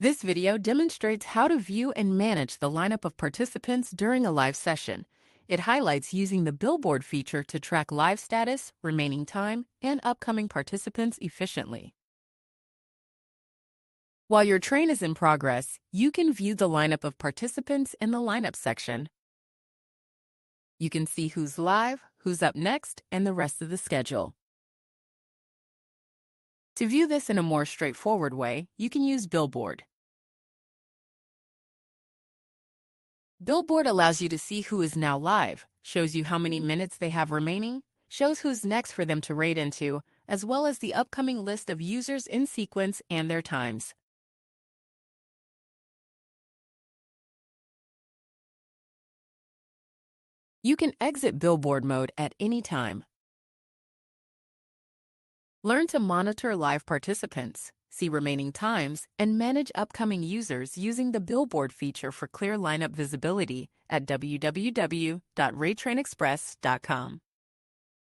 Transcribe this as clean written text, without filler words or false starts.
This video demonstrates how to view and manage the lineup of participants during a live session. It highlights using the Billboard feature to track live status, remaining time, and upcoming participants efficiently. While your train is in progress, you can view the lineup of participants in the lineup section. You can see who's live, who's up next, and the rest of the schedule. To view this in a more straightforward way, you can use Billboard. Billboard allows you to see who is now live, shows you how many minutes they have remaining, shows who's next for them to raid into, as well as the upcoming list of users in sequence and their times. You can exit Billboard mode at any time. Learn to monitor live participants, see remaining times, and manage upcoming users using the Billboard feature for clear lineup visibility at www.raidtrainexpress.com.